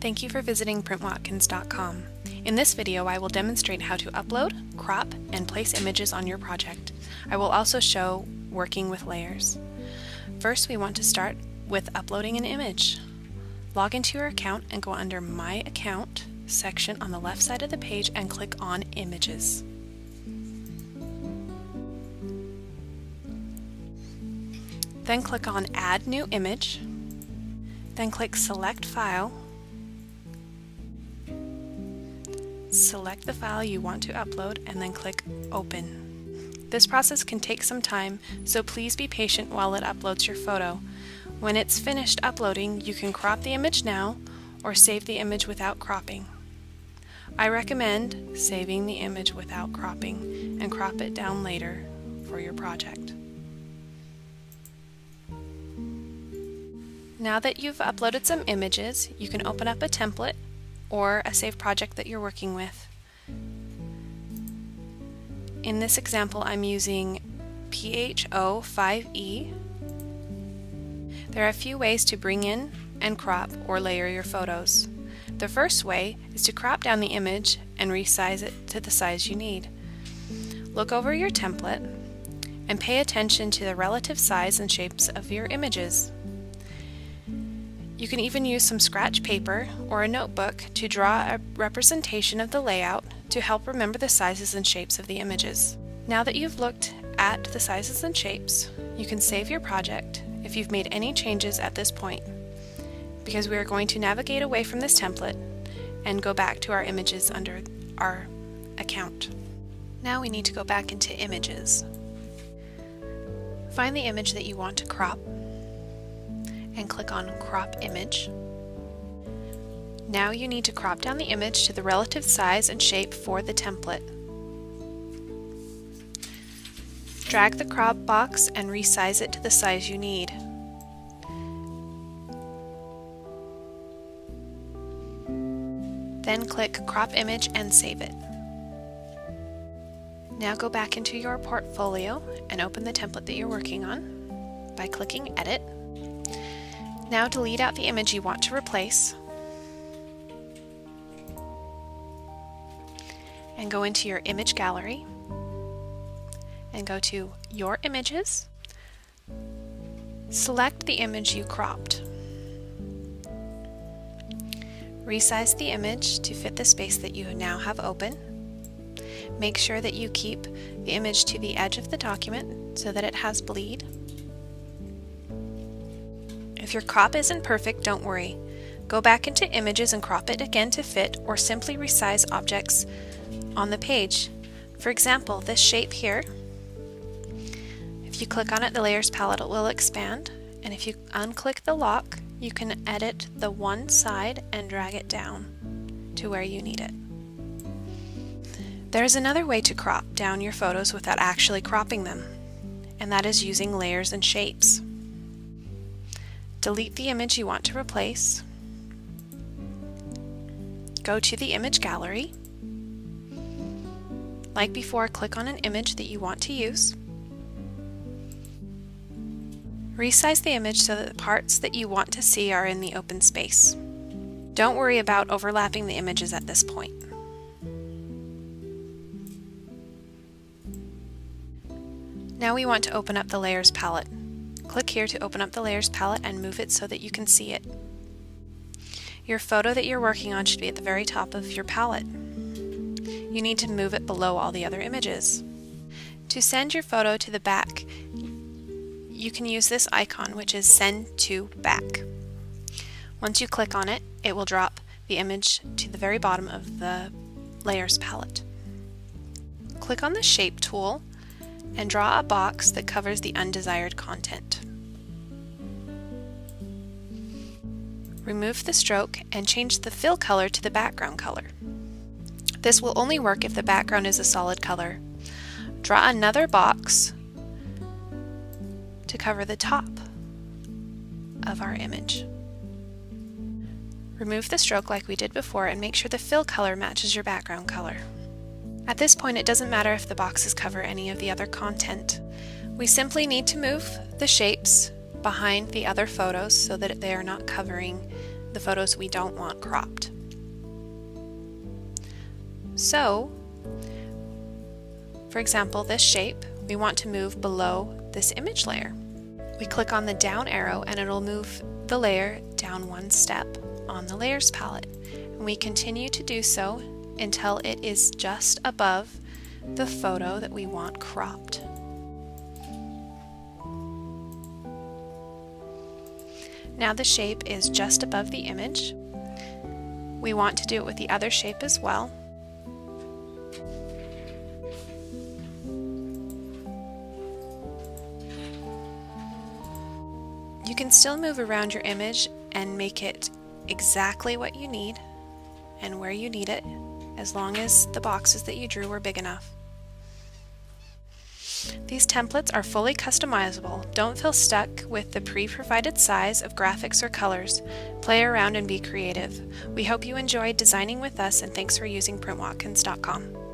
Thank you for visiting printwatkins.com. In this video, I will demonstrate how to upload, crop, and place images on your project. I will also show working with layers. First, we want to start with uploading an image. Log into your account and go under My Account section on the left side of the page and click on Images. Then click on Add New Image. Then click Select File. Select the file you want to upload and then click Open. This process can take some time, so please be patient while it uploads your photo. When it's finished uploading, you can crop the image now or save the image without cropping. I recommend saving the image without cropping and crop it down later for your project. Now that you've uploaded some images, you can open up a template or a saved project that you're working with. In this example, I'm using PH05E. There are a few ways to bring in and crop or layer your photos. The first way is to crop down the image and resize it to the size you need. Look over your template and pay attention to the relative size and shapes of your images. You can even use some scratch paper or a notebook to draw a representation of the layout to help remember the sizes and shapes of the images. Now that you've looked at the sizes and shapes, you can save your project if you've made any changes at this point, because we are going to navigate away from this template and go back to our images under our account. Now we need to go back into Images. Find the image that you want to crop and click on Crop Image. Now you need to crop down the image to the relative size and shape for the template. Drag the crop box and resize it to the size you need. Then click Crop Image and save it. Now go back into your portfolio and open the template that you're working on by clicking Edit. Now delete out the image you want to replace and go into your image gallery and go to Your Images. Select the image you cropped. Resize the image to fit the space that you now have open. Make sure that you keep the image to the edge of the document so that it has bleed. If your crop isn't perfect, don't worry. Go back into Images and crop it again to fit, or simply resize objects on the page. For example, this shape here, if you click on it, the Layers palette will expand, and if you unclick the lock, you can edit the one side and drag it down to where you need it. There's another way to crop down your photos without actually cropping them, and that is using layers and shapes. Delete the image you want to replace. Go to the image gallery. Like before, click on an image that you want to use. Resize the image so that the parts that you want to see are in the open space. Don't worry about overlapping the images at this point. Now we want to open up the Layers palette. Click here to open up the Layers palette and move it so that you can see it. Your photo that you're working on should be at the very top of your palette. You need to move it below all the other images. To send your photo to the back, you can use this icon, which is Send to Back. Once you click on it, it will drop the image to the very bottom of the Layers palette. Click on the Shape tool and draw a box that covers the undesired content. Remove the stroke and change the fill color to the background color. This will only work if the background is a solid color. Draw another box to cover the top of our image. Remove the stroke like we did before and make sure the fill color matches your background color. At this point, it doesn't matter if the boxes cover any of the other content. We simply need to move the shapes behind the other photos so that they are not covering the photos we don't want cropped. So, for example, this shape, we want to move below this image layer. We click on the down arrow and it'll move the layer down one step on the layers palette. And we continue to do so until it is just above the photo that we want cropped. Now the shape is just above the image. We want to do it with the other shape as well. You can still move around your image and make it exactly what you need and where you need it, as long as the boxes that you drew are big enough. These templates are fully customizable. Don't feel stuck with the pre-provided size of graphics or colors. Play around and be creative. We hope you enjoyed designing with us, and thanks for using PrintWatkins.com.